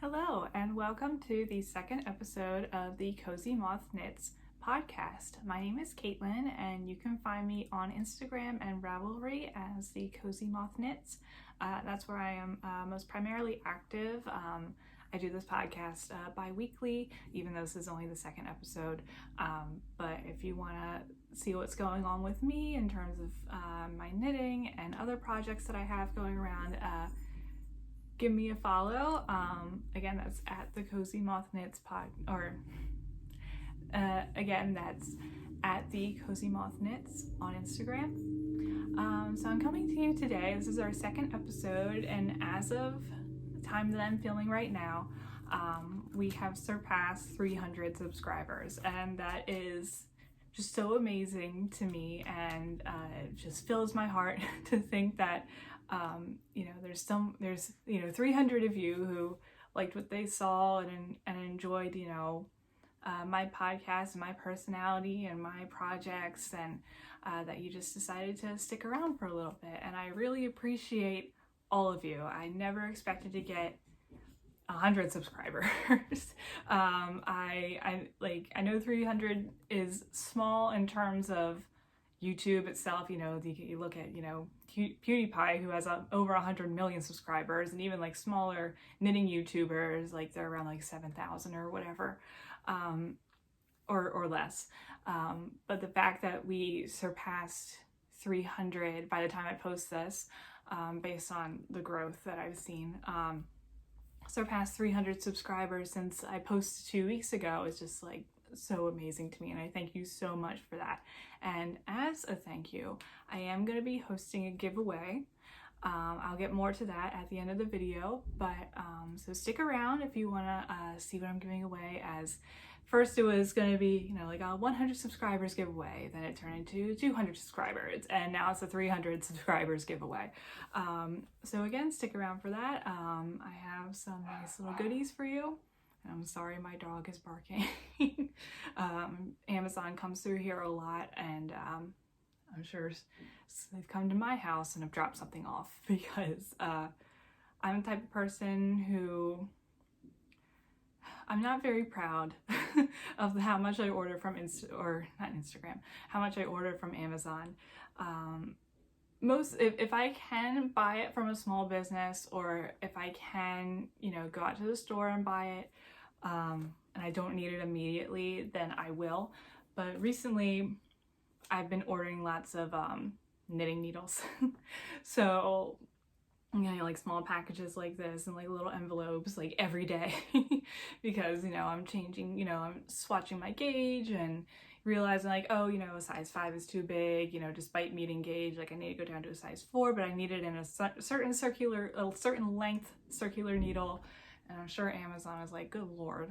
Hello, and welcome to the second episode of the Cozy Moth Knits podcast. My name is Caitlin, and you can find me on Instagram and Ravelry as the Cozy Moth Knits. That's where I am most primarily active. I do this podcast bi-weekly, even though this is only the second episode. But if you want to see what's going on with me in terms of my knitting and other projects that I have going around, give me a follow. Again, that's at the Cozy Moth Knits again, that's at the Cozy Moth Knits on Instagram. So I'm coming to you today. This is our second episode, and as of the time that I'm filming right now, we have surpassed 300 subscribers, and that is just so amazing to me, and it just fills my heart to think that there's 300 of you who liked what they saw and enjoyed my podcast and my personality and my projects, and that you just decided to stick around for a little bit. And I really appreciate all of you. I never expected to get 100 subscribers. I know 300 is small in terms of YouTube itself. You look at PewDiePie, who has over 100 million subscribers, and even like smaller knitting YouTubers, like they're around like 7,000 or whatever, or less. But the fact that we surpassed 300 by the time I post this, based on the growth that I've seen, surpassed 300 subscribers since I posted 2 weeks ago is just like so amazing to me, and I thank you so much for that. And as a thank you, I am going to be hosting a giveaway. I'll get more to that at the end of the video, but so stick around if you want to see what I'm giving away. As first it was going to be like a 100 subscribers giveaway, then it turned into 200 subscribers, and now it's a 300 subscribers giveaway. So again, stick around for that. I have some nice little goodies for you. I'm sorry, my dog is barking. Amazon comes through here a lot, and I'm sure they've come to my house and have dropped something off, because I'm the type of person who, I'm not very proud of how much I order from how much I order from Amazon. If I can buy it from a small business, or if I can, go out to the store and buy it, and I don't need it immediately, then I will. But recently, I've been ordering lots of knitting needles. So, like small packages like this, and like little envelopes like every day, because I'm changing, I'm swatching my gauge and realizing like, oh, a size 5 is too big, despite meeting gauge, like I need to go down to a size 4, but I need it in a certain length circular needle. And I'm sure Amazon is like, good Lord,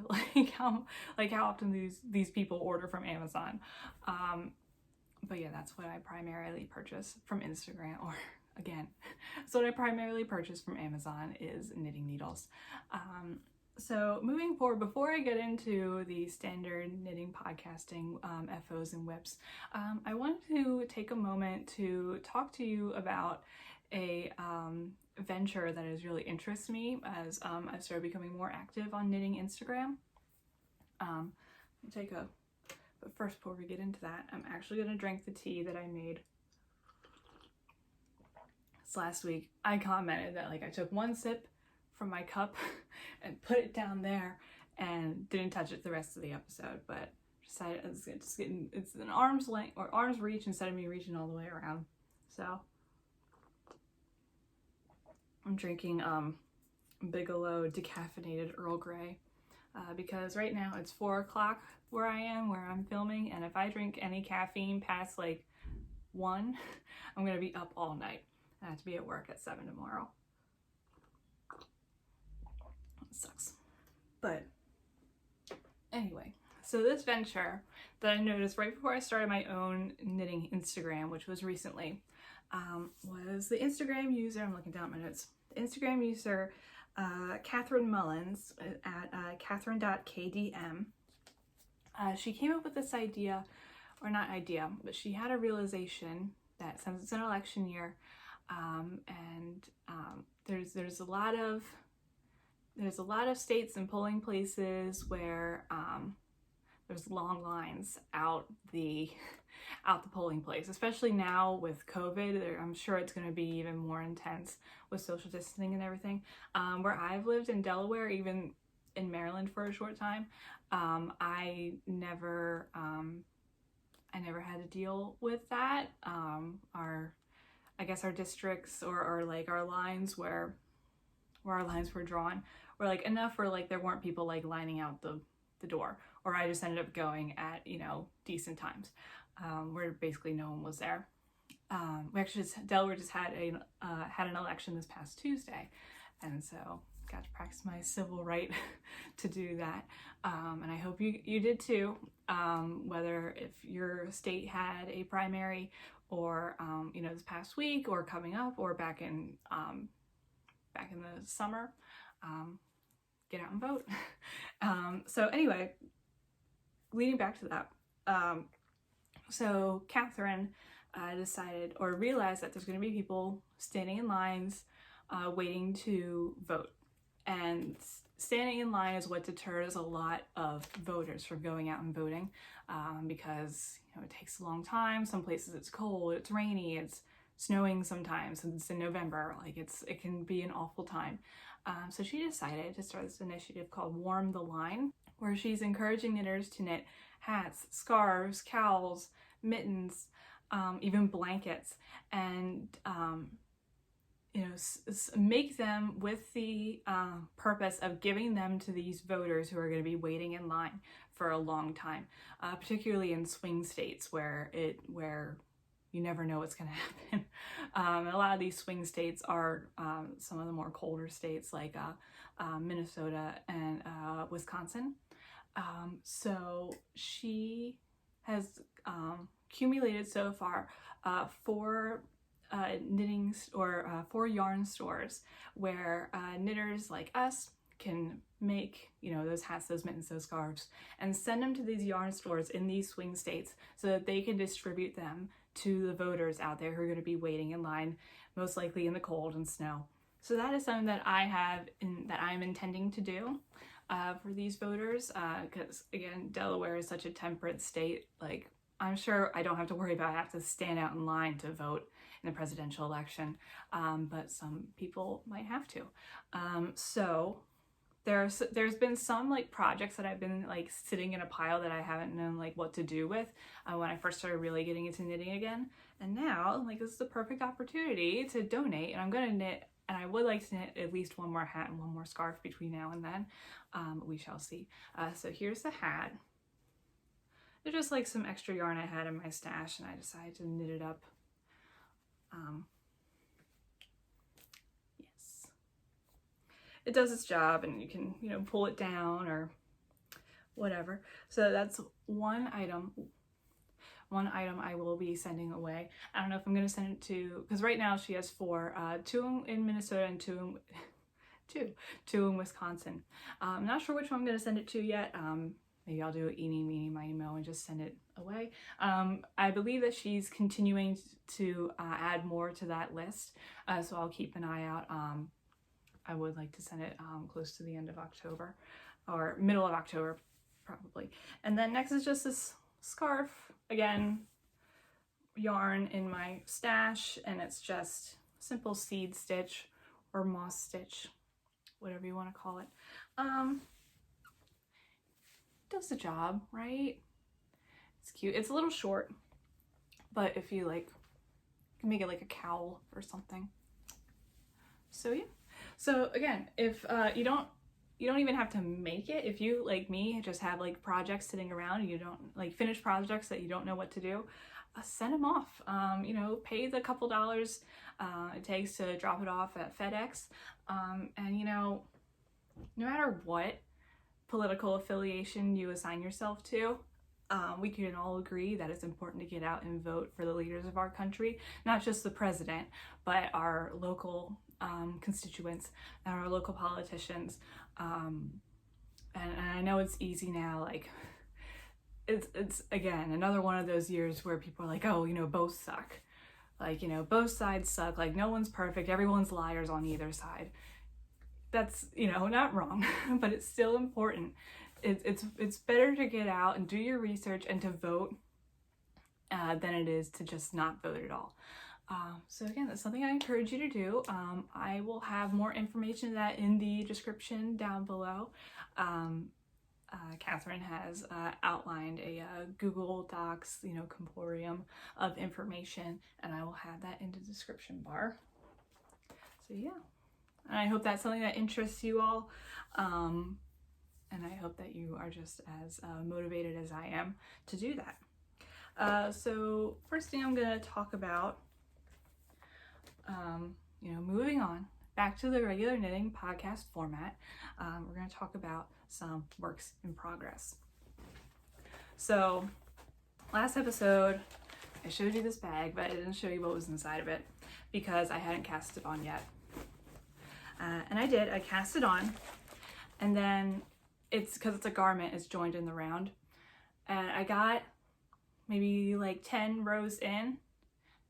how often these people order from Amazon. But yeah, that's what I primarily purchase from Instagram, or again, so what I primarily purchase from Amazon is knitting needles. So moving forward, before I get into the standard knitting podcasting FOs and whips, I wanted to take a moment to talk to you about a venture that has really interested me as I've started becoming more active on knitting Instagram. But first, before we get into that, I'm actually going to drink the tea that I made. Last week, I commented that I took one sip from my cup and put it down there and didn't touch it the rest of the episode, but decided it's an arm's length or arm's reach instead of me reaching all the way around. So I'm drinking Bigelow decaffeinated Earl Grey because right now it's 4 o'clock where I'm filming, and if I drink any caffeine past 1, I'm gonna be up all night. I have to be at work at 7 tomorrow. It sucks. But anyway, so this venture that I noticed right before I started my own knitting Instagram, which was recently, was the Instagram user, I'm looking down at my notes, the Instagram user Catherine Mullins at catherine.kdm. She came up with this idea, or not idea, but she had a realization that since it's an election year, and there's a lot of there's a lot of states and polling places where there's long lines out the polling place, especially now with COVID. I'm sure it's going to be even more intense with social distancing and everything. Where I've lived in Delaware, even in Maryland for a short time, I never had to deal with that. I guess our districts or like our lines where our lines were drawn were like enough where like there weren't people like lining out the door, or I just ended up going at, you know, decent times, where basically no one was there. We actually Delaware just had an election this past Tuesday, and so got to practice my civil right to do that. And I hope you did too, whether if your state had a primary or, you know, this past week or coming up or back in the summer, get out and vote. So anyway, leading back to that, so Catherine decided or realized that there's going to be people standing in lines waiting to vote. And standing in line is what deters a lot of voters from going out and voting, because, you know, it takes a long time. Some places it's cold, it's rainy, it's snowing sometimes, and it's in November. Like it can be an awful time. So she decided to start this initiative called Warm the Line, where she's encouraging knitters to knit hats, scarves, cowls, mittens, even blankets, and you know, make them with the purpose of giving them to these voters who are going to be waiting in line for a long time, particularly in swing states where you never know what's going to happen. A lot of these swing states are some of the more colder states like Minnesota and Wisconsin. So she has accumulated so far 4 knitting or 4 yarn stores where knitters like us can make, you know, those hats, those mittens, those scarves, and send them to these yarn stores in these swing states so that they can distribute them to the voters out there who are going to be waiting in line, most likely in the cold and snow. So that is something that I'm intending to do for these voters, because again, Delaware is such a temperate state. Like, I'm sure I don't have to worry about I have to stand out in line to vote in the presidential election, but some people might have to. So there's been some like projects that I've been like sitting in a pile that I haven't known like what to do with when I first started really getting into knitting again. And now like this is the perfect opportunity to donate, and I'm gonna knit, and I would like to knit at least 1 more hat and 1 more scarf between now and then. We shall see. So here's the hat. There's just like some extra yarn I had in my stash, and I decided to knit it up. Yes. It does its job, and you can, you know, pull it down or whatever. So that's one item I will be sending away. I don't know if I'm going to send it to, because right now she has 4, 2 in Minnesota and 2 in Wisconsin. I'm not sure which one I'm going to send it to yet. Maybe I'll do an eeny, meeny, miny, mo and just send it away. I believe that she's continuing to add more to that list, so I'll keep an eye out. I would like to send it close to the end of October, or middle of October, probably. And then next is just this scarf. Again, yarn in my stash, and it's just simple seed stitch or moss stitch, whatever you want to call it. Does the job, right? It's cute. It's a little short, but if you like, you can make it like a cowl or something. So yeah. So again, if you don't even have to make it. If you, like me, just have like projects sitting around and you don't like finished projects that you don't know what to do, send them off. You know, pay the couple dollars it takes to drop it off at FedEx, and you know, no matter what political affiliation you assign yourself to, we can all agree that it's important to get out and vote for the leaders of our country, not just the president, but our local constituents and our local politicians. And I know it's easy now, like it's again another one of those years where people are like, oh, you know, both suck, like, you know, both sides suck, like no one's perfect, everyone's liars on either side. that's, you know, not wrong, but it's still important. It's better to get out and do your research and to vote than it is to just not vote at all. So again, that's something I encourage you to do. I will have more information on that in the description down below. Catherine has outlined a Google Docs, you know, comporium of information, and I will have that in the description bar. So yeah, and I hope that's something that interests you all, and I hope that you are just as motivated as I am to do that. So first thing I'm going to talk about, you know, moving on back to the regular knitting podcast format, we're going to talk about some works in progress. So last episode I showed you this bag, but I didn't show you what was inside of it because I hadn't cast it on yet. And I did. I cast it on, and then it's because it's a garment, it's joined in the round, and I got maybe like 10 rows in,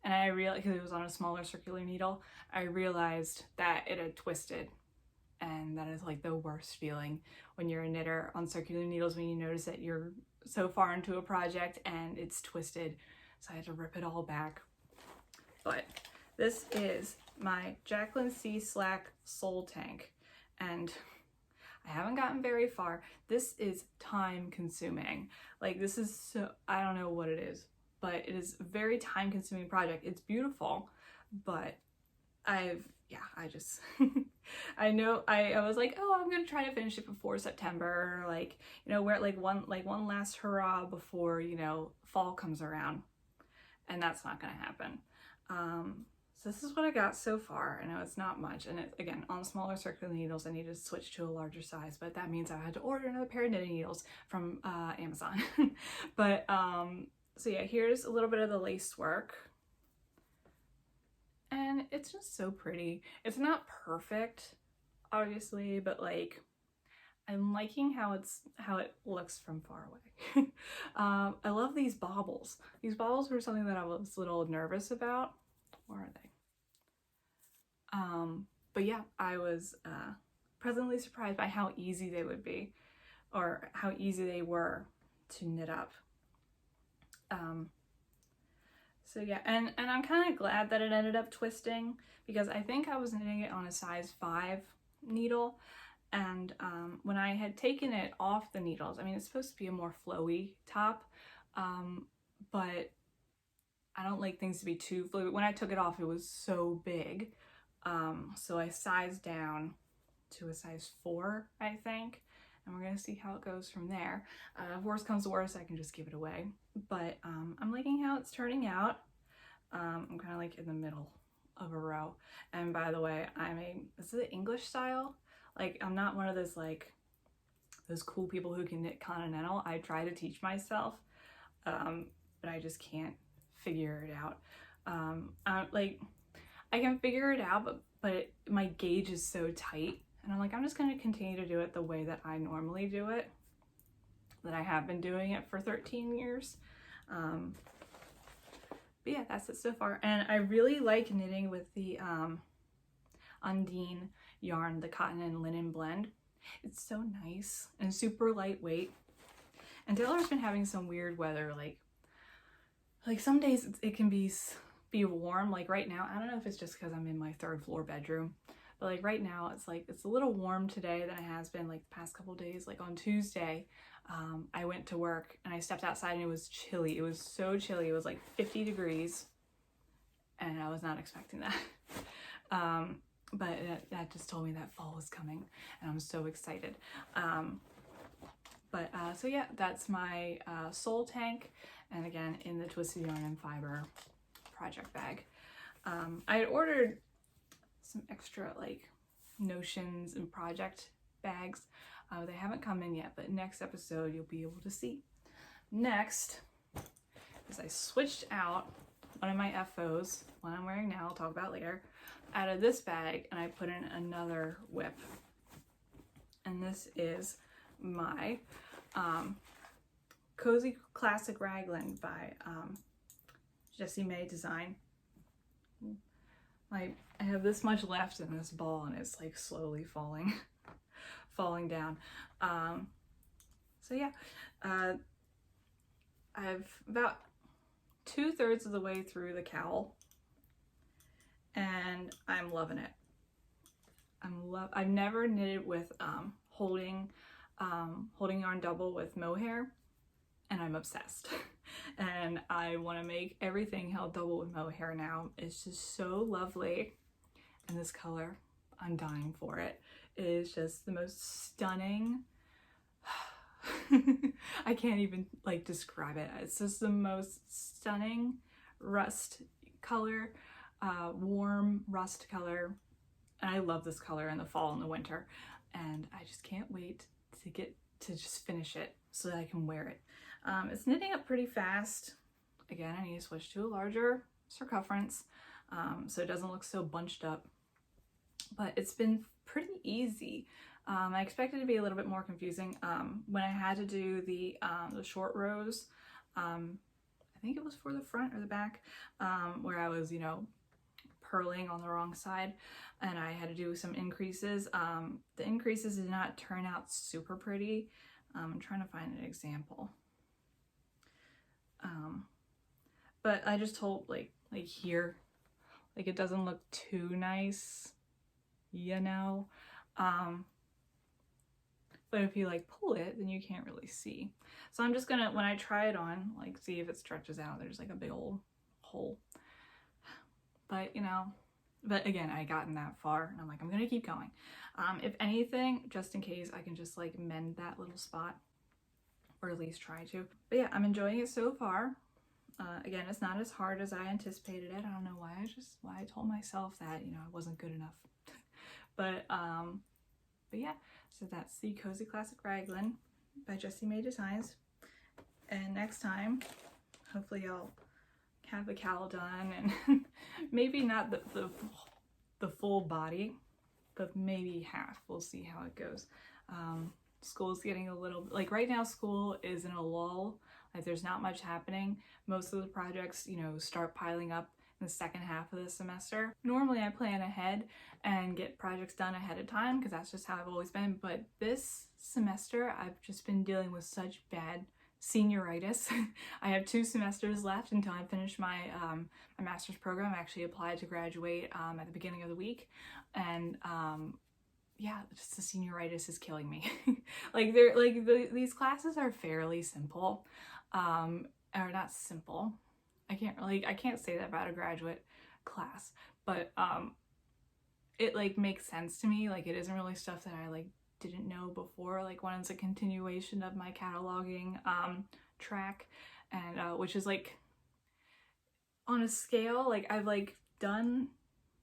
and I realized, because it was on a smaller circular needle, I realized that it had twisted. And that is like the worst feeling when you're a knitter on circular needles, when you notice that you're so far into a project and it's twisted. So I had to rip it all back. But this is my Jacqueline C. Slack Soul Tank, and I haven't gotten very far. This is time consuming. Like, this is so, I don't know what it is, but it is a very time consuming project. It's beautiful, but I just, I know, I was like, oh, I'm gonna try to finish it before September, like, you know, we're like one last hurrah before, you know, fall comes around, and that's not gonna happen. So this is what I got so far. I know it's not much, and it's, again, on smaller circular needles, I need to switch to a larger size, but that means I had to order another pair of knitting needles from Amazon. But so yeah, here's a little bit of the lace work. And it's just so pretty. It's not perfect, obviously, but like, I'm liking how it looks from far away. I love these baubles. These baubles were something that I was a little nervous about. Where are they? But yeah, I was pleasantly surprised by how easy they would be, or how easy they were to knit up. So yeah, and I'm kind of glad that it ended up twisting, because I think I was knitting it on a size 5 needle, and when I had taken it off the needles, I mean, it's supposed to be a more flowy top, but I don't like things to be too flowy. When I took it off, it was so big, so I sized down to a size 4, I think, and we're gonna see how it goes from there. If worst comes to worst, I can just give it away. But I'm liking how it's turning out. I'm kind of like in the middle of a row. And by the way, this is the English style. Like, I'm not one of those like those cool people who can knit continental. I try to teach myself, but I just can't figure it out. Like, I can figure it out, but my gauge is so tight. And I'm like, I'm just going to continue to do it the way that I normally do it, that I have been doing it for 13 years. But yeah, that's it so far. And I really like knitting with the Undine yarn, the cotton and linen blend. It's so nice and super lightweight. And Taylor's been having some weird weather, like some days it can be warm. Like right now, I don't know if it's just because I'm in my 3rd floor bedroom, but like right now it's a little warm today than it has been like the past couple days. Like on Tuesday, I went to work and I stepped outside and it was chilly. It was so chilly. It was like 50 degrees and I was not expecting that. But that just told me that fall was coming and I'm so excited. So yeah, that's my Soul Tank, and again in the Twisted Yarn and Fiber project bag. I had ordered some extra like notions and project bags. They haven't come in yet, but next episode you'll be able to see. Next is I switched out one of my FOs, one I'm wearing now, I'll talk about later, out of this bag, and I put in another whip. And this is my Cozy Classic Raglan by Jessie May Design. I have this much left in this ball and it's like slowly falling falling down. So yeah, I've about 2/3 of the way through the cowl and I'm loving it. I've never knitted with holding yarn double with mohair, and I'm obsessed. And I want to make everything held double with mohair now. It's just so lovely, and this color, I'm dying for it. It is just the most stunning. I can't even like describe it. It's just the most stunning rust color, warm rust color. And I love this color in the fall and the winter, and I just can't wait to get to just finish it so that I can wear it. It's knitting up pretty fast. Again, I need to switch to a larger circumference so it doesn't look so bunched up, but it's been pretty easy. I expected it to be a little bit more confusing when I had to do the short rows. I think it was for the front or the back, where I was, you know, purling on the wrong side, and I had to do some increases. The increases did not turn out super pretty. I'm trying to find an example. But I just told like here, like it doesn't look too nice, you know. But if you like pull it, then you can't really see. So I'm just gonna, when I try it on, like see if it stretches out. There's like a big old hole. But you know, but again, I gotten that far and I'm like, I'm gonna keep going. If anything, just in case, I can just like mend that little spot, or at least try to. But yeah, I'm enjoying it so far. Again, it's not as hard as I anticipated it. I don't know why I told myself that, you know, I wasn't good enough. But yeah, so that's the Cozy Classic Raglan by Jessie May Designs. And next time, hopefully I'll have the cowl done, and maybe not the full body, but maybe half. We'll see how it goes. School's getting a little, like right now school is in a lull. Like there's not much happening. Most of the projects, you know, start piling up in the second half of the semester. Normally I plan ahead and get projects done ahead of time because that's just how I've always been. But this semester I've just been dealing with such bad senioritis. I have 2 semesters left until I finish my my master's program. I actually applied to graduate at the beginning of the week, and yeah, just the senioritis is killing me. Like these classes are fairly simple, or not simple. I can't say that about a graduate class, but it like makes sense to me. Like it isn't really stuff that I like didn't know before, like when it's a continuation of my cataloging track, and which is like on a scale, like I've like done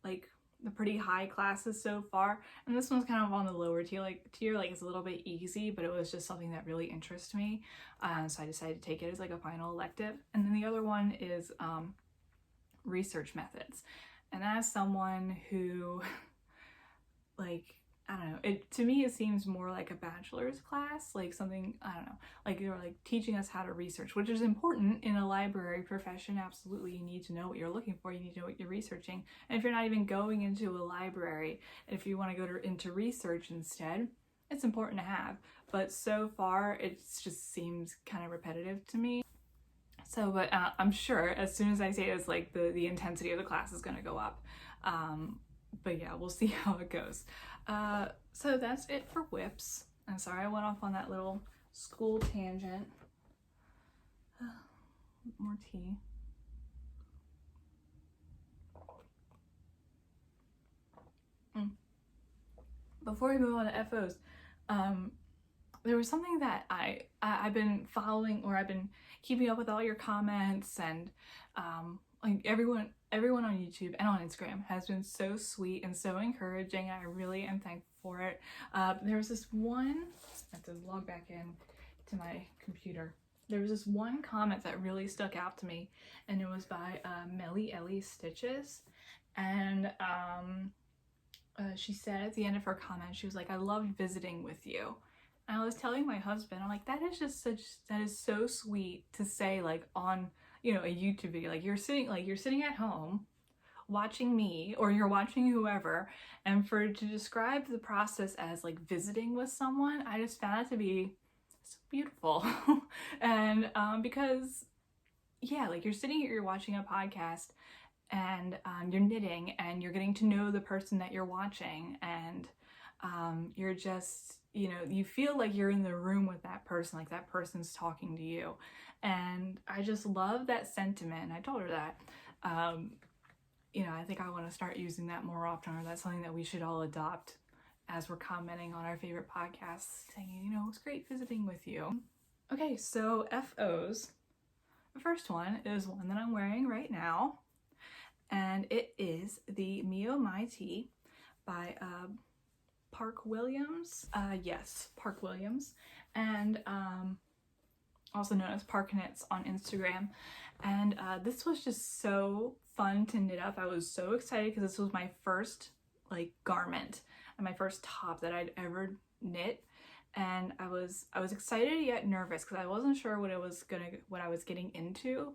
like the pretty high classes so far, and this one's kind of on the lower tier, like it's a little bit easy, but it was just something that really interests me, so I decided to take it as like a final elective. And then the other one is research methods, and as someone who like, I don't know, to me it seems more like a bachelor's class, like something, I don't know, like they're like teaching us how to research, which is important in a library profession. Absolutely, you need to know what you're looking for, you need to know what you're researching. And if you're not even going into a library, if you want to go into research instead, it's important to have. But so far it just seems kind of repetitive to me. So, but I'm sure as soon as I say this, like the intensity of the class is going to go up. But yeah, we'll see how it goes. So that's it for whips. I'm sorry I went off on that little school tangent. More tea. Before we move on to FOs, there was something that I've been following, or I've been keeping up with all your comments, and like everyone on YouTube and on Instagram has been so sweet and so encouraging. I really am thankful for it. There was this one, I have to log back in to my computer. There was this one comment that really stuck out to me, and it was by Melly Ellie Stitches, and she said at the end of her comment, she was like, "I loved visiting with you." And I was telling my husband, I'm like, that is so sweet to say, like on, you know, a YouTube video, like you're sitting at home watching me or you're watching whoever, and to describe the process as like visiting with someone, I just found it to be so beautiful. And because yeah, like you're sitting here, you're watching a podcast, and you're knitting and you're getting to know the person that you're watching, and you're just, you know, you feel like you're in the room with that person, like that person's talking to you. And I just love that sentiment. I told her that. You know, I think I want to start using that more often, or that's something that we should all adopt as we're commenting on our favorite podcasts, saying, you know, it's great visiting with you. Okay, so FOs. The first one is one that I'm wearing right now, and it is the Mio My Tea by Park Williams. Yes, Park Williams, and also known as Park Knits on Instagram. And this was just so fun to knit up. I was so excited because this was my first like garment and my first top that I'd ever knit. And I was excited yet nervous because I wasn't sure what I was getting into.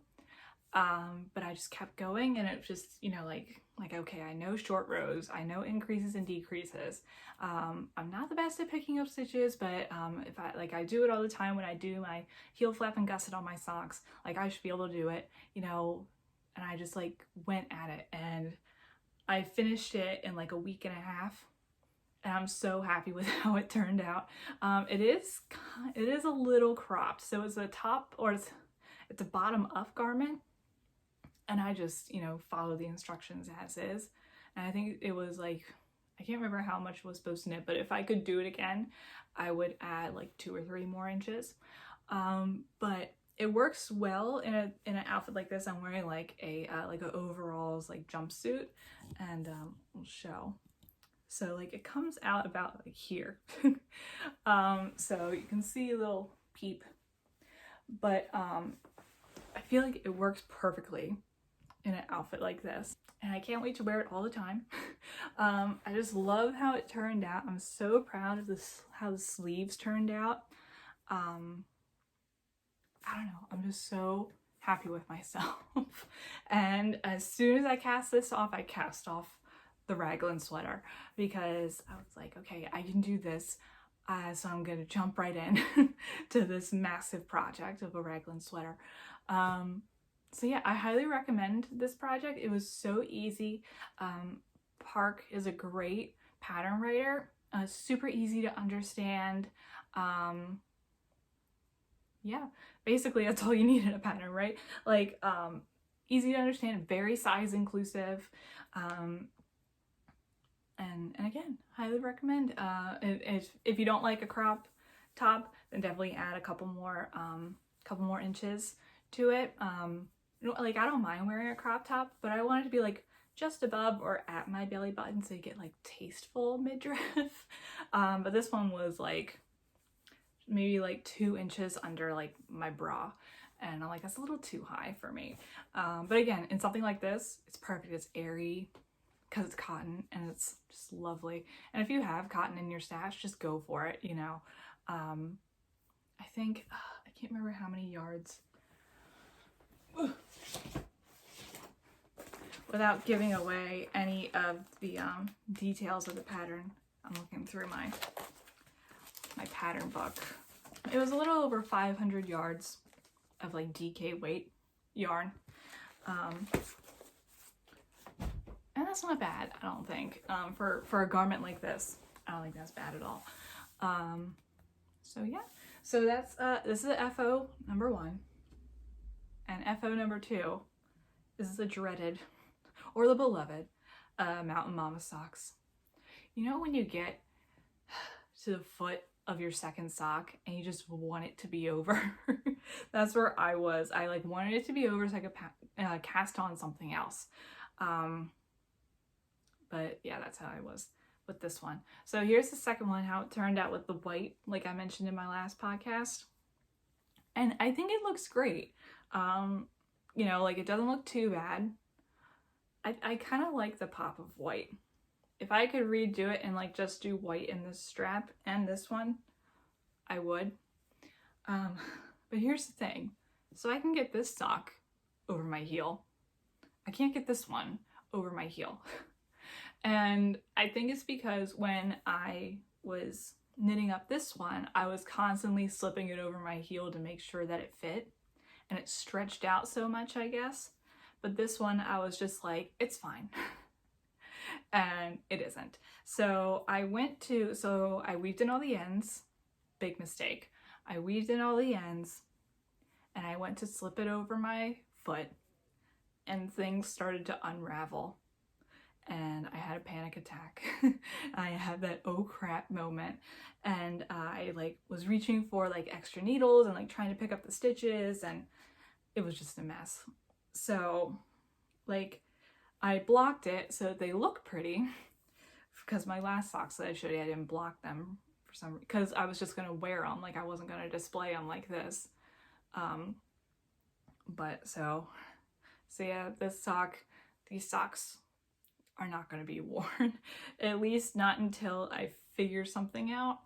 But I just kept going, and it was just, you know, like okay, I know short rows, I know increases and decreases. I'm not the best at picking up stitches, but if I do it all the time when I do my heel flap and gusset on my socks, like I should be able to do it, you know. And I just like went at it, and I finished it in like a week and a half. And I'm so happy with how it turned out. It is a little cropped, so it's a top, or it's a bottom up garment, and I just, you know, follow the instructions as is. And I think it was like, I can't remember how much was supposed to knit, but if I could do it again, I would add like 2 or 3 more inches. But it works well in an outfit like this. I'm wearing like a overalls like jumpsuit, and we'll show. So like it comes out about like here. So you can see a little peep, but I feel like it works perfectly in an outfit like this, and I can't wait to wear it all the time. I just love how it turned out. I'm so proud of how the sleeves turned out. I don't know, I'm just so happy with myself. And as soon as I cast this off, I cast off the Raglan sweater, because I was like, okay, I can do this. So I'm gonna jump right in to this massive project of a Raglan sweater. So yeah, I highly recommend this project. It was so easy. Park is a great pattern writer, super easy to understand. Yeah, basically that's all you need in a pattern, right? Like, easy to understand, very size inclusive. And again, highly recommend. If you don't like a crop top, then definitely add a couple more inches to it. Like I don't mind wearing a crop top, but I want it to be like just above or at my belly button, so you get like tasteful midriff. But this one was like maybe like 2 inches under like my bra, and I'm like, that's a little too high for me. But again, in something like this, it's perfect. It's airy because it's cotton, and it's just lovely. And if you have cotton in your stash, just go for it, you know. I think I can't remember how many yards. Without giving away any of the details of the pattern, I'm looking through my pattern book. It was a little over 500 yards of like DK weight yarn. And that's not bad, I don't think. For a garment like this, I don't think that's bad at all. So yeah, so that's this is a FO number 1, and FO number 2 is the dreaded, or the beloved, Mountain Mama socks. You know when you get to the foot of your second sock and you just want it to be over? That's where I was. I like wanted it to be over so I could cast on something else. But yeah, that's how I was with this one. So here's the second one, how it turned out with the white, like I mentioned in my last podcast. And I think it looks great. You know, like it doesn't look too bad. I kind of like the pop of white. If I could redo it and like just do white in this strap and this one, I would. But here's the thing. So I can get this sock over my heel. I can't get this one over my heel. And I think it's because when I was knitting up this one, I was constantly slipping it over my heel to make sure that it fit, and it stretched out so much, I guess. But this one, I was just like, it's fine. And it isn't. So I weaved in all the ends. Big mistake. I weaved in all the ends, and I went to slip it over my foot, and things started to unravel. And I had a panic attack. I had that oh crap moment, and I like was reaching for like extra needles and like trying to pick up the stitches, and it was just a mess. So like I blocked it so that they look pretty, because my last socks that I showed you, I didn't block them for some reason, because I was just gonna wear them, like I wasn't gonna display them like this. But so yeah, these socks are not going to be worn, at least not until I figure something out.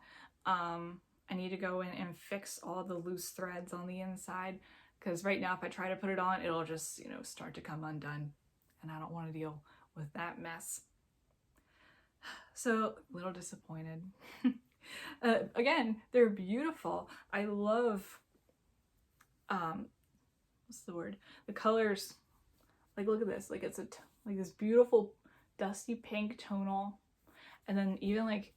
I need to go in and fix all the loose threads on the inside, because right now if I try to put it on, it'll just, you know, start to come undone, and I don't want to deal with that mess. So a little disappointed. Again, they're beautiful. I love what's the word? The colors. Like, look at this. Like, it's like this beautiful dusty pink tonal, and then even like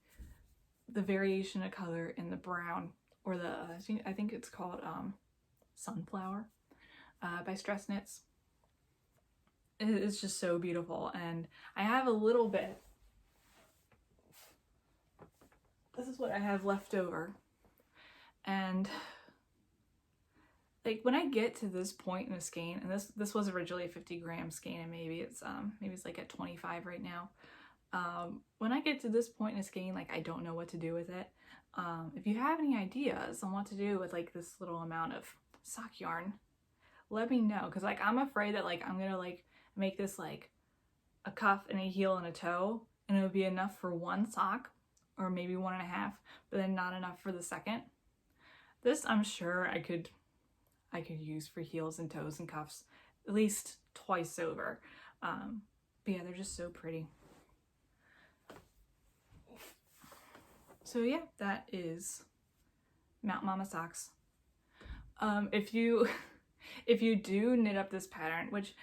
the variation of color in the brown, or the I think it's called Sunflower by Stress Knits. It's just so beautiful. And I have a little bit. This is what I have left over, and like when I get to this point in a skein, and this was originally a 50-gram skein, and maybe it's like at 25 right now. When I get to this point in a skein, like I don't know what to do with it. If you have any ideas on what to do with like this little amount of sock yarn, let me know, because like I'm afraid that like I'm gonna like make this like a cuff and a heel and a toe, and it would be enough for one sock, or maybe 1.5, but then not enough for the second. This I'm sure I could use for heels and toes and cuffs at least twice over. But yeah, they're just so pretty. So yeah, that is Mountain Mama socks. If you do knit up this pattern, which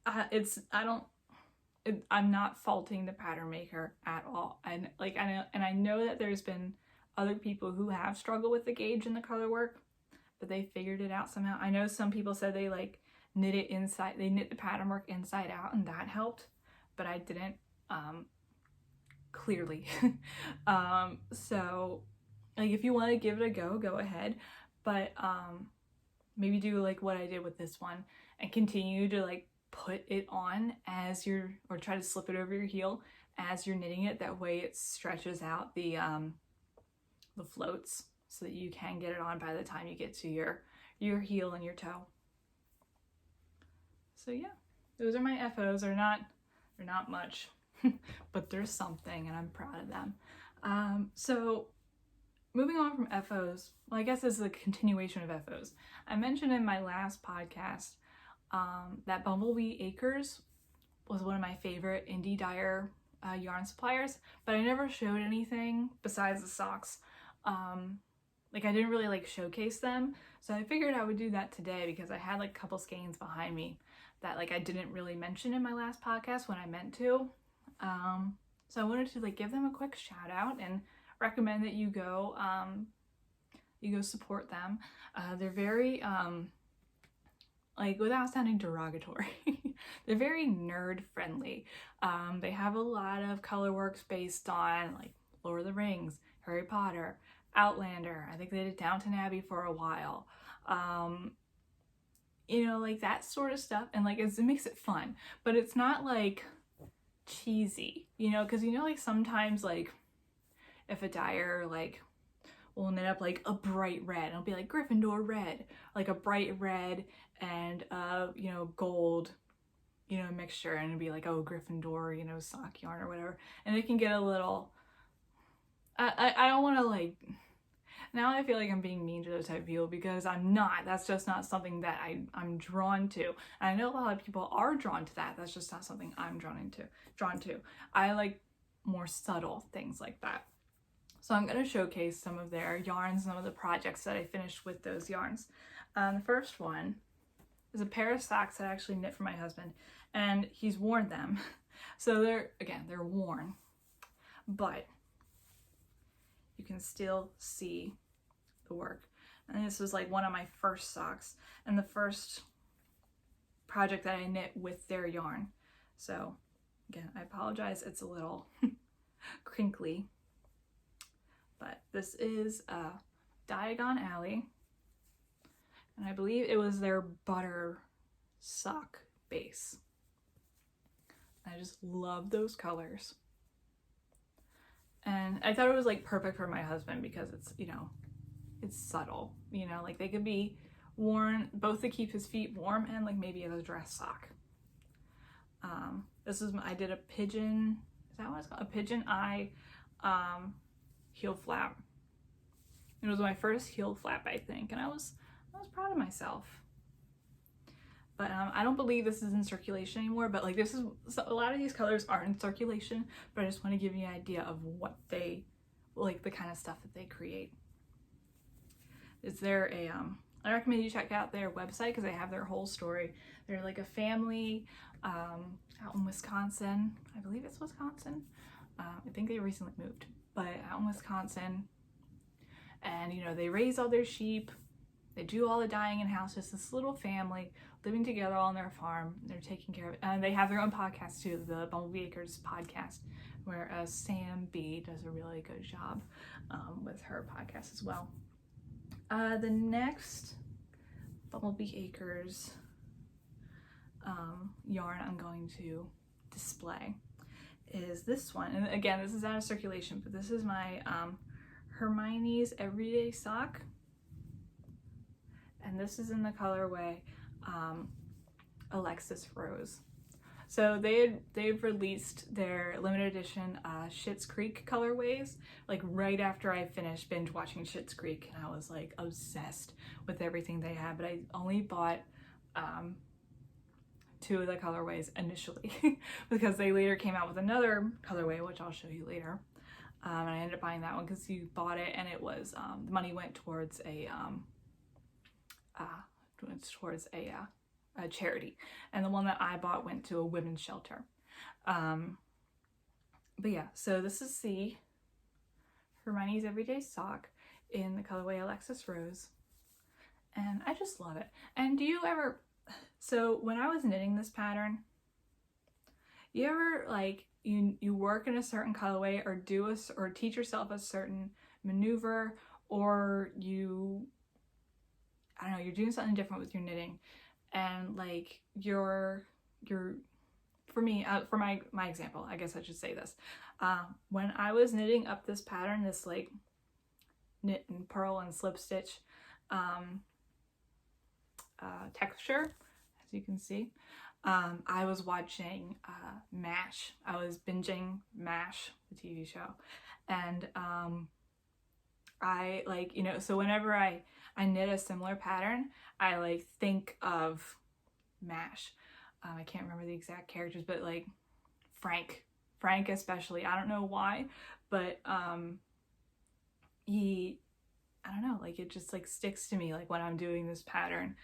I'm not faulting the pattern maker at all. I know that there's been other people who have struggled with the gauge and the color work, but they figured it out somehow. I know some people said they like knit it inside, they knit the pattern work inside out, and that helped, but I didn't, clearly. So like if you want to give it a go, go ahead, but maybe do like what I did with this one and continue to like put it on as or try to slip it over your heel as you're knitting it. That way it stretches out the floats, so that you can get it on by the time you get to your heel and your toe. So yeah, those are my FOs. They're not much, but there's something, and I'm proud of them. So moving on from FOs, well, I guess this is a continuation of FOs. I mentioned in my last podcast that Bumblebee Acres was one of my favorite indie dyer yarn suppliers, but I never showed anything besides the socks. Like I didn't really like showcase them, so I figured I would do that today, because I had like a couple skeins behind me that like I didn't really mention in my last podcast when I meant to. So I wanted to like give them a quick shout out and recommend that you go support them. They're very like, without sounding derogatory, they're very nerd friendly. They have a lot of color works based on like Lord of the Rings, Harry Potter, Outlander. I think they did Downton Abbey for a while. You know, like that sort of stuff, and like it makes it fun, but it's not like cheesy, you know, because you know, like sometimes like if a dyer like will knit up like a bright red, it'll be like Gryffindor red, like a bright red and you know, gold, you know, mixture, and it'd be like, oh, Gryffindor, you know, sock yarn or whatever, and it can get a little I don't want to like, now I feel like I'm being mean to those type of people because I'm not. That's just not something that I'm drawn to. And I know a lot of people are drawn to that. That's just not something I'm drawn to. I like more subtle things like that. So I'm going to showcase some of their yarns, some of the projects that I finished with those yarns. The first one is a pair of socks that I actually knit for my husband, and he's worn them. So they're worn, but you can still see the work. And this was like one of my first socks and the first project that I knit with their yarn. So again, I apologize, it's a little crinkly, but this is Diagon Alley, and I believe it was their butter sock base. I just love those colors. And I thought it was like perfect for my husband because it's, you know, it's subtle, you know, like they could be worn both to keep his feet warm and like maybe as a dress sock. This is I did a pigeon, is that what it's called? A pigeon eye heel flap. It was my first heel flap, I think, and I was proud of myself. But I don't believe this is in circulation anymore, but like this is, a lot of these colors are in circulation, but I just want to give you an idea of what they, like the kind of stuff that they create. Is there a, I recommend you check out their website because they have their whole story. They're like a family out in Wisconsin. I believe it's Wisconsin. I think they recently moved, but out in Wisconsin. And you know, they raise all their sheep. They do all the dyeing in-house, just this little family living together all on their farm. They're taking care of it. And they have their own podcast too, the Bumblebee Acres podcast, where Sam B does a really good job with her podcast as well. The next Bumblebee Acres yarn I'm going to display is this one. And again, this is out of circulation, but this is my Hermione's Everyday Sock. And this is in the colorway Alexis Rose. So they've released their limited edition Schitt's Creek colorways like right after I finished binge watching Schitt's Creek, and I was like obsessed with everything they had, but I only bought 2 of the colorways initially because they later came out with another colorway, which I'll show you later. And I ended up buying that one because you bought it and it was the money went towards a charity, and the one that I bought went to a women's shelter. But yeah, so this is the Hermione's Everyday Sock in the colorway Alexis Rose, and I just love it. And do you ever, so when I was knitting this pattern, you ever like you work in a certain colorway or or teach yourself a certain maneuver, or you, I don't know, you're doing something different with your knitting, and like you're for me, for my example, I guess I should say this, when I was knitting up this pattern, this like knit and purl and slip stitch texture, as you can see, I was watching MASH. I was binging MASH, the TV show, and I like, you know, so whenever I knit a similar pattern, I like think of MASH. I can't remember the exact characters, but like Frank especially. I don't know why, but he, I don't know, like it just like sticks to me like when I'm doing this pattern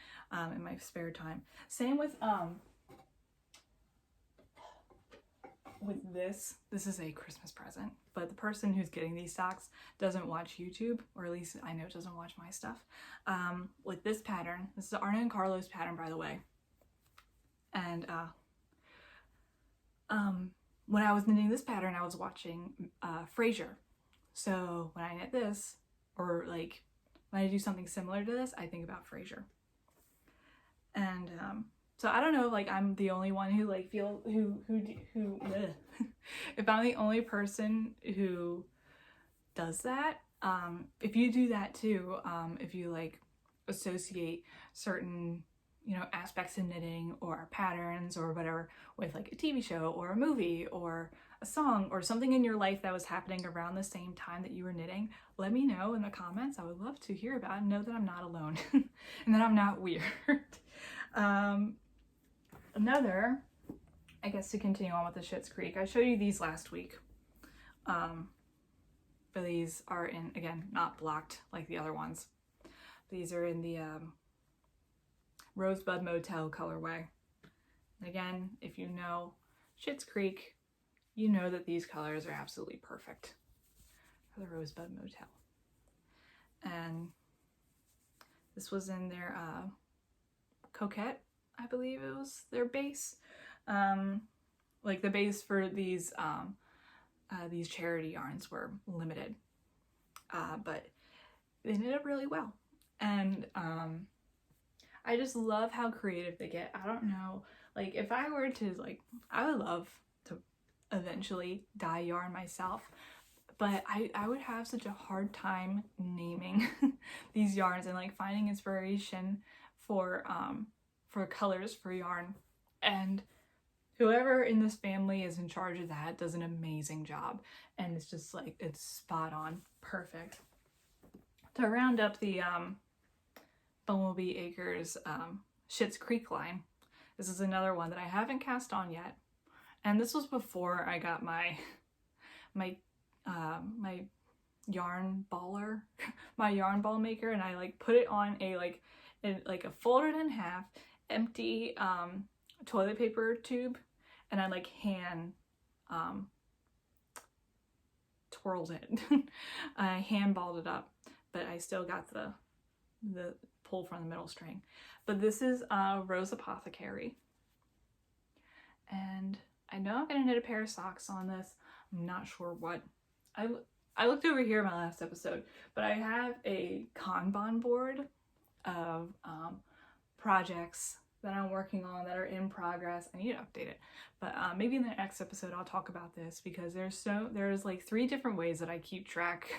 in my spare time. Same with this is a Christmas present, but the person who's getting these socks doesn't watch YouTube, or at least I know doesn't watch my stuff. With this pattern, this is Arna and Carlos pattern, by the way, and when I was knitting this pattern, I was watching Frasier. So when I knit this, or like when I do something similar to this, I think about Frasier. And so I don't know if like I'm the only one who like feel who if I'm the only person who does that. If you do that too, if you like associate certain, you know, aspects of knitting or patterns or whatever with like a TV show or a movie or a song or something in your life that was happening around the same time that you were knitting, let me know in the comments. I would love to hear about it and know that I'm not alone and that I'm not weird. Another, I guess, to continue on with the Schitt's Creek, I showed you these last week. But these are in, again, not blocked like the other ones. These are in the Rosebud Motel colorway. And again, if you know Schitt's Creek, you know that these colors are absolutely perfect for the Rosebud Motel. And this was in their Coquette, I believe it was their base. Like the base for these charity yarns were limited, but they knit up really well. And I just love how creative they get. I don't know, like if I were to, like, I would love to eventually dye yarn myself, but I would have such a hard time naming these yarns and like finding inspiration for colors for yarn. And whoever in this family is in charge of that does an amazing job, and it's just like, it's spot on, perfect. To round up the Bumblebee Acres Schitt's Creek line, this is another one that I haven't cast on yet, and this was before I got my yarn baller, my yarn ball maker, and I like put it on a folded in half empty toilet paper tube, and I like hand twirled it. I hand balled it up, but I still got the pull from the middle string. But this is Rose Apothecary, and I know I'm gonna knit a pair of socks on this. I'm not sure what. I looked over here in my last episode, but I have a Kanban board of projects that I'm working on that are in progress. I need to update it, but maybe in the next episode I'll talk about this, because there's like 3 different ways that I keep track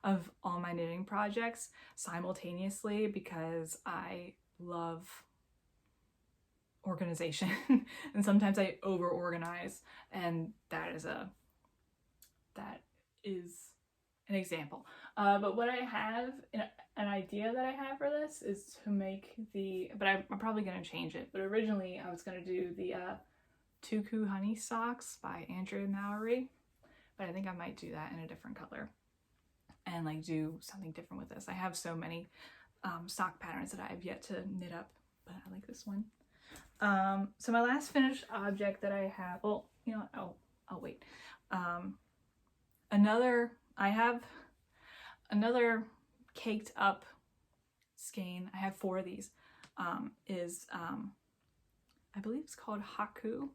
of all my knitting projects simultaneously, because I love organization and sometimes I over organize, and that is an example. But what I have, an idea that I have for this is to make but I'm probably going to change it. But originally I was going to do the Tuku Honey Socks by Andrea Mallory, but I think I might do that in a different color and like do something different with this. I have so many sock patterns that I have yet to knit up, but I like this one. So my last finished object that I have, well, you know, I'll wait. I have another caked up skein. I have 4 of these. I believe it's called Haku,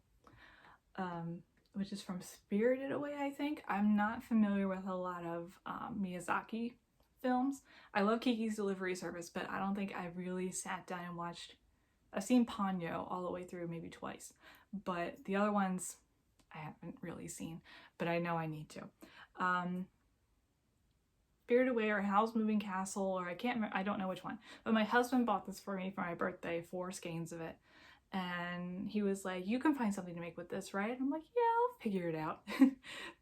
which is from Spirited Away, I think. I'm not familiar with a lot of Miyazaki films. I love Kiki's Delivery Service, but I don't think I really sat down and watched. I've seen Ponyo all the way through maybe twice, but the other ones I haven't really seen, but I know I need to. Spirited Away or Howl's Moving Castle, or I can't remember, I don't know which one, but my husband bought this for me for my birthday, 4 skeins of it, and he was like, you can find something to make with this, right? I'm like, yeah, I'll figure it out.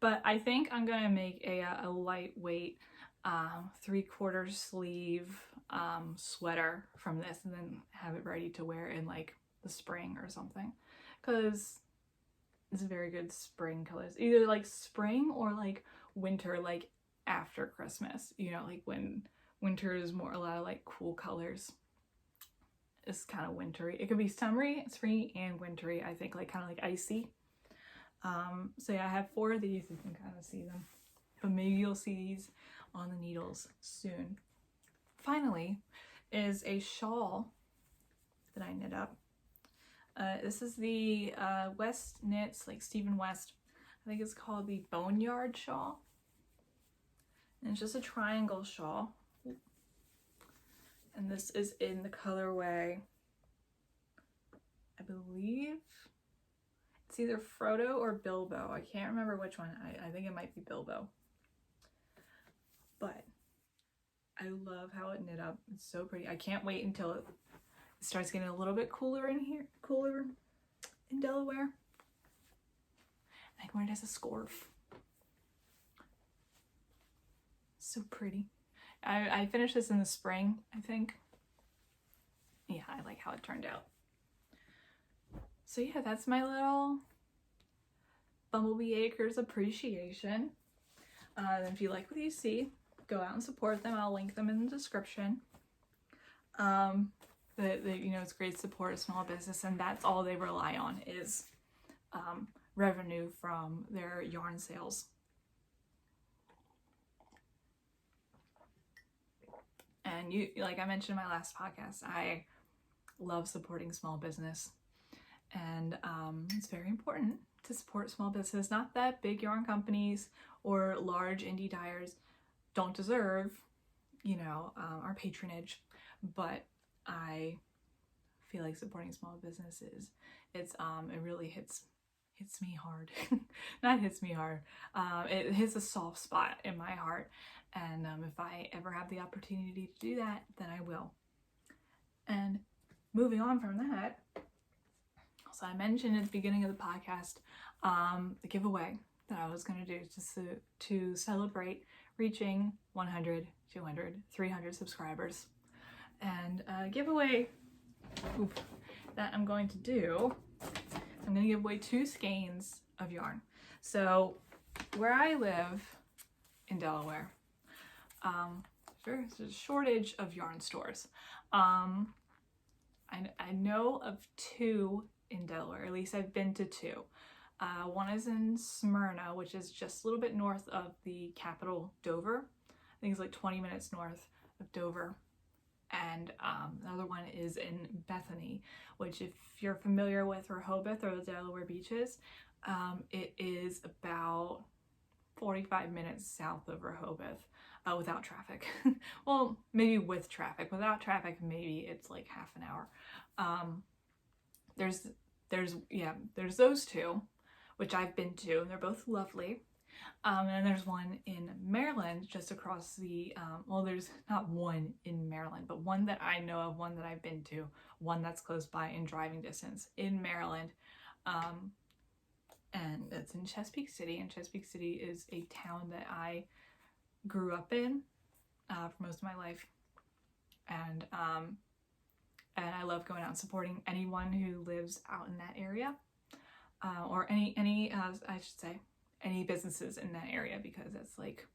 But I think I'm gonna make a lightweight 3/4 sleeve sweater from this, and then have it ready to wear in like the spring or something, because it's very good spring colors, either like spring or like winter, like after Christmas, you know, like when winter is more a lot of like cool colors. It's kind of wintry. It could be summery, springy, and wintry, I think, like kind of like icy. So yeah, I have 4 of these. You can kind of see them, but maybe you'll see these on the needles soon. Finally is a shawl that I knit up. This is the West Knits, like Stephen West. I think it's called the Boneyard Shawl. And it's just a triangle shawl. And this is in the colorway, I believe it's either Frodo or Bilbo. I can't remember which one. I think it might be Bilbo. But I love how it knit up. It's so pretty. I can't wait until it starts getting a little bit cooler in here, cooler in Delaware. I can wear it as a scarf. So pretty. I finished this in the spring, I think. Yeah, I like how it turned out. So yeah, that's my little Bumblebee Acres appreciation. If you like what you see, go out and support them. I'll link them in the description. You know, it's great support of small business, and that's all they rely on is revenue from their yarn sales. And like I mentioned in my last podcast, I love supporting small business, and it's very important to support small business. Not that big yarn companies or large indie dyers don't deserve, you know, our patronage, but I feel like supporting small businesses, it really hits me hard. Not hits me hard. It hits a soft spot in my heart, and if I ever have the opportunity to do that, then I will. And moving on from that, so I mentioned at the beginning of the podcast the giveaway that I was going to do just to celebrate reaching 100, 200, 300 subscribers. And giveaway that I'm going to do, I'm going to give away 2 skeins of yarn. So where I live in Delaware, there's a shortage of yarn stores. I know of 2 in Delaware, at least I've been to 2. One is in Smyrna, which is just a little bit north of the capital, Dover. I think it's like 20 minutes north of Dover. And the other one is in Bethany, which, if you're familiar with Rehoboth or the Delaware beaches, it is about 45 minutes south of Rehoboth without traffic. Well, maybe with traffic. Without traffic, maybe it's like half an hour. There's those 2, which I've been to, and they're both lovely. And there's one in Maryland, just across the, well, there's not one in Maryland, but one that I know of, one that I've been to, one that's close by in driving distance in Maryland. And it's in Chesapeake City, and Chesapeake City is a town that I grew up in for most of my life. And I love going out and supporting anyone who lives out in that area, or any I should say, any businesses in that area, because it's like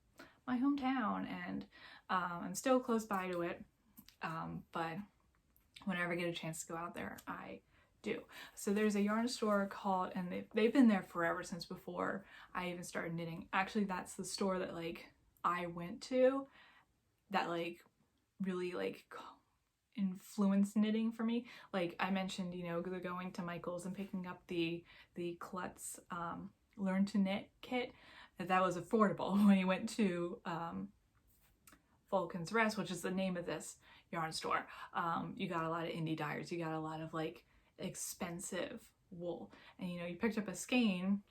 my hometown, and I'm still close by to it, but whenever I get a chance to go out there, I do. So there's a yarn store called, and they've been there forever, since before I even started knitting. Actually, that's the store that like I went to that like really like influenced knitting for me. Like I mentioned, you know, going to Michael's and picking up the Klutz Learn to Knit kit, that was affordable. When you went to Vulcan's Rest, which is the name of this yarn store, you got a lot of indie dyers, you got a lot of like expensive wool, and you know, you picked up a skein,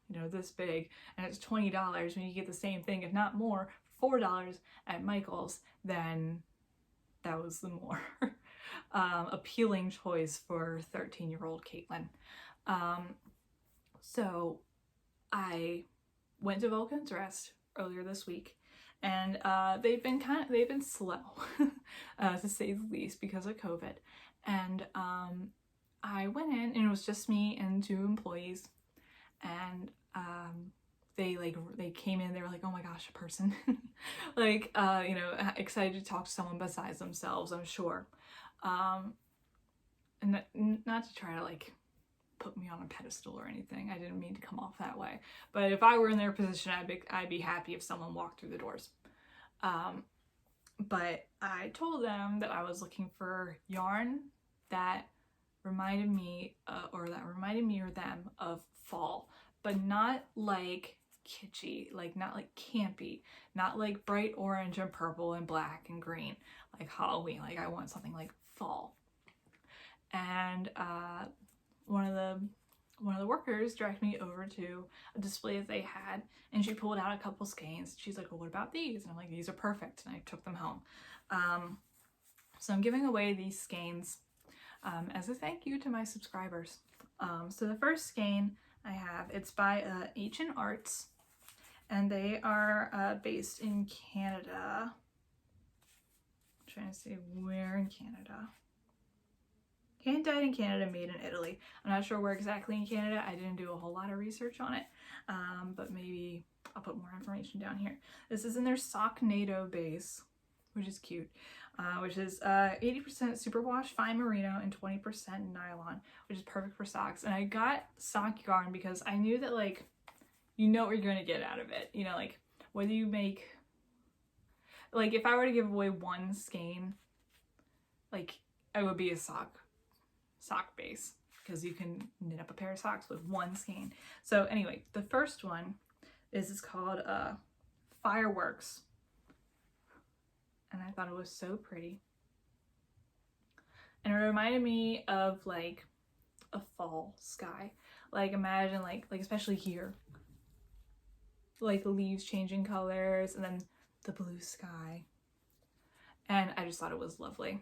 you know, this big, and it's $20 when you get the same thing, if not more, for $4 at Michael's. Then that was the more appealing choice for 13-year-old Caitlin. So I went to Vulcan's Rest earlier this week, and they've been slow to say the least, because of COVID. And I went in, and it was just me and 2 employees, and they came in, they were like, oh my gosh, a person. Like, you know, excited to talk to someone besides themselves, I'm sure. And not to try to like put me on a pedestal or anything. I didn't mean to come off that way. But if I were in their position, I'd be happy if someone walked through the doors. But I told them that I was looking for yarn that reminded me or them of fall, but not like kitschy, like not like campy, not like bright orange and purple and black and green like Halloween. Like I want something like fall. And one of the workers directed me over to a display that they had, and she pulled out a couple skeins. She's like, well, what about these? And I'm like, these are perfect. And I took them home. So I'm giving away these skeins as a thank you to my subscribers. So the first skein I have. It's by Ancient Arts, and they are based in Canada. I'm trying to see where in Canada. Hand dyed in Canada, made in Italy. I'm not sure where exactly in Canada. I didn't do a whole lot of research on it, but maybe I'll put more information down here. This is in their Socknado base, which is cute, which is 80% superwash fine merino and 20% nylon, which is perfect for socks. And I got sock yarn because I knew that, like, you know what you're going to get out of it. You know, like, whether you make, like, if I were to give away one skein, like, it would be a sock base, because you can knit up a pair of socks with one skein. So anyway, the first one is called Fireworks, and I thought it was so pretty, and it reminded me of like a fall sky. Like, imagine like especially here, like the leaves changing colors and then the blue sky, and I just thought it was lovely.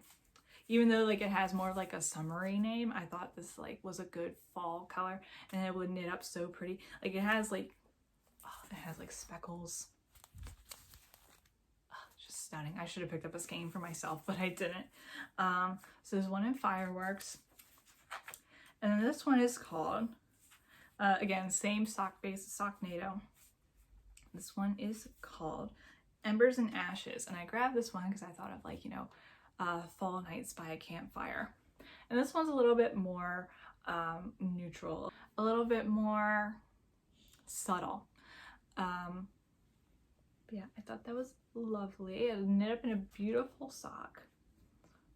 Even though like it has more of like a summery name, I thought this like was a good fall color, and it would knit up so pretty. Like, it has like, oh, it has like speckles. Oh, just stunning. I should have picked up a skein for myself, but I didn't. So there's one in Fireworks, and then this one is called, again, same sock base, Socknado. This one is called Embers and Ashes, and I grabbed this one because I thought of, like, you know, Fall Nights by a Campfire. And this one's a little bit more neutral, a little bit more subtle. But yeah, I thought that was lovely. It knit up in a beautiful sock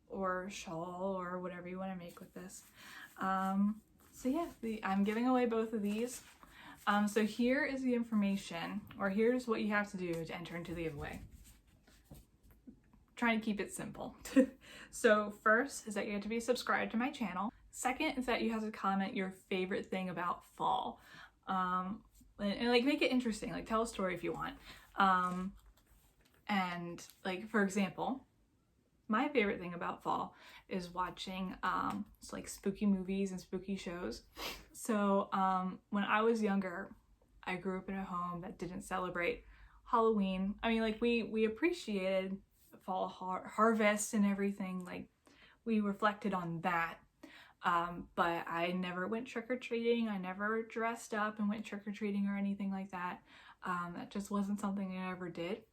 or shawl or whatever you want to make with this. So yeah, I'm giving away both of these. So here is the information, or here's what you have to do to enter into the giveaway. Trying to keep it simple. So first is that you have to be subscribed to my channel. Second is that you have to comment your favorite thing about fall. And like, make it interesting, like tell a story if you want. And like, for example, my favorite thing about fall is watching like spooky movies and spooky shows. So when I was younger, I grew up in a home that didn't celebrate Halloween. I mean, like, we appreciated fall harvest and everything, like we reflected on that, but I never went trick-or-treating. I never dressed up and went trick-or-treating or anything like that. That just wasn't something I ever did.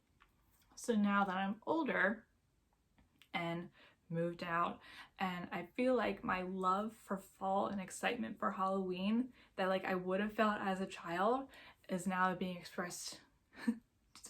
So now that I'm older and moved out, and I feel like my love for fall and excitement for Halloween that like I would have felt as a child is now being expressed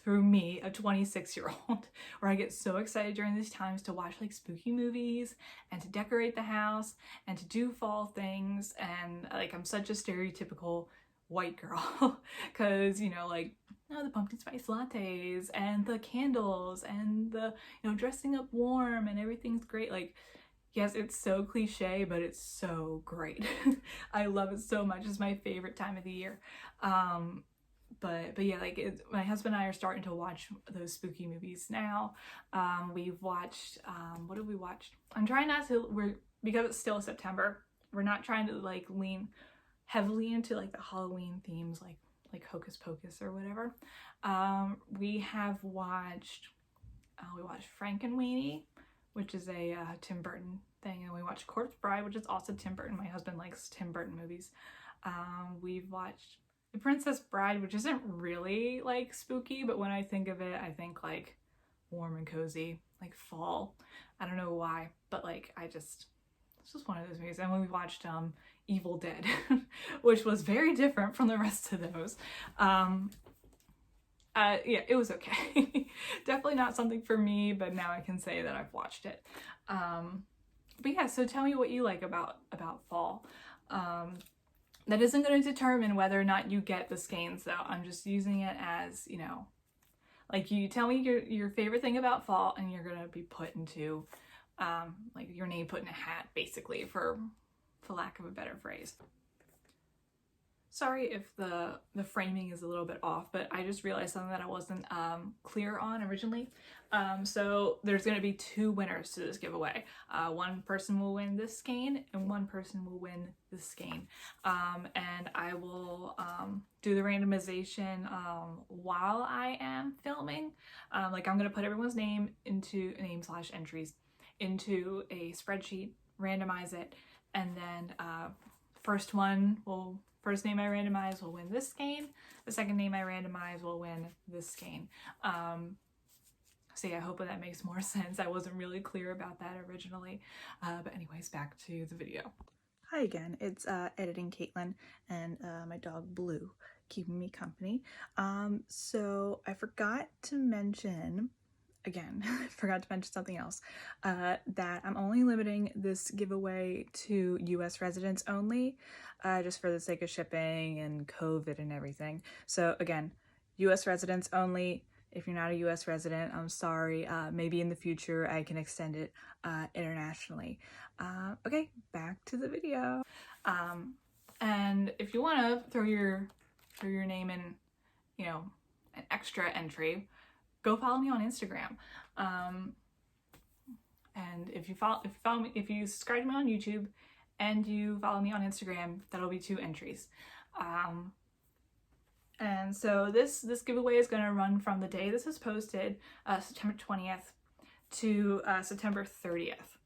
through me, a 26-year-old, where I get so excited during these times to watch like spooky movies and to decorate the house and to do fall things. And like, I'm such a stereotypical white girl because, you know, like, the pumpkin spice lattes and the candles and the, you know, dressing up warm and everything's great. Like, yes, it's so cliche, but it's so great. I love it so much. It's my favorite time of the year. But yeah, like, my husband and I are starting to watch those spooky movies now. We've watched, what have we watched? I'm trying not to, because it's still September, we're not trying to like lean heavily into like the Halloween themes, like Hocus Pocus or whatever. We have watched, we watched Frankenweenie, which is a Tim Burton thing, and we watched Corpse Bride, which is also Tim Burton. My husband likes Tim Burton movies. We've watched The Princess Bride, which isn't really like spooky, but when I think of it, I think like warm and cozy, like fall. I don't know why, but like, it's just one of those movies. And when we watched Evil Dead, which was very different from the rest of those. Yeah, it was okay. Definitely not something for me, but now I can say that I've watched it. But yeah, so tell me what you like about fall. That isn't going to determine whether or not you get the skeins, though. I'm just using it as, you know, like, you tell me your favorite thing about fall, and you're going to be put into, like, your name put in a hat, basically, for lack of a better phrase. Sorry if the framing is a little bit off, but I just realized something that I wasn't clear on originally. So there's going to be 2 winners to this giveaway. One person will win this skein and one person will win this skein. And I will do the randomization while I am filming. Like I'm going to put everyone's name into name/entries into a spreadsheet, randomize it, and then first name I randomize will win this skein. The second name I randomize will win this skein. So yeah, I hope that makes more sense. I wasn't really clear about that originally. But anyways, back to the video. Hi again, it's editing Caitlin and my dog Blue keeping me company. So I forgot to mention, again, I forgot to mention something else, that I'm only limiting this giveaway to US residents only, just for the sake of shipping and COVID and everything. So again, US residents only. If you're not a US resident, I'm sorry. Maybe in the future I can extend it internationally. Okay, back to the video. And if you want to throw your name in, you know, an extra entry, go follow me on Instagram. And if you subscribe to me on YouTube and you follow me on Instagram, that'll be 2 entries. And so this giveaway is going to run from the day this is posted, September 20th, to September 30th.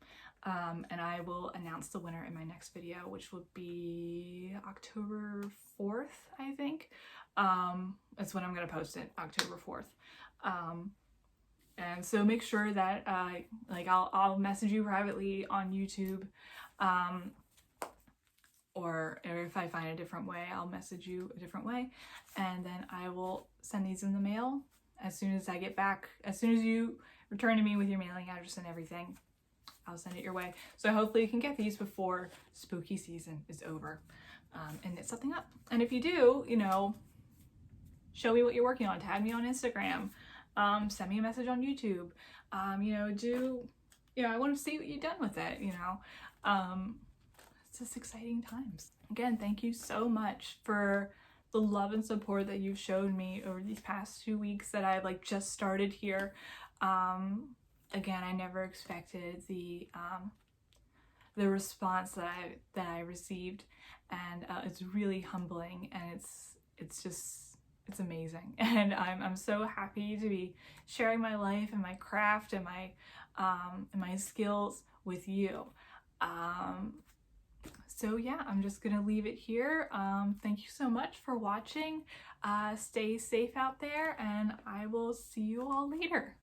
And I will announce the winner in my next video, which will be October 4th, I think. That's when I'm going to post it, October 4th. And so make sure that like I'll message you privately on YouTube, or if I find a different way, I'll message you a different way, and then I will send these in the mail as soon as I get back. As soon as you return to me with your mailing address and everything, I'll send it your way. So hopefully you can get these before spooky season is over, and knit something up. And if you do, you know, show me what you're working on. Tag me on Instagram. Send me a message on YouTube. I want to see what you've done with it, you know. It's just exciting times. Again, thank you so much for the love and support that you've showed me over these past 2 weeks that I've like just started here. Again, I never expected the response that I received, and it's really humbling, and it's amazing. And I'm so happy to be sharing my life and my craft and my skills with you. So yeah, I'm just gonna leave it here. Thank you so much for watching. Stay safe out there, and I will see you all later.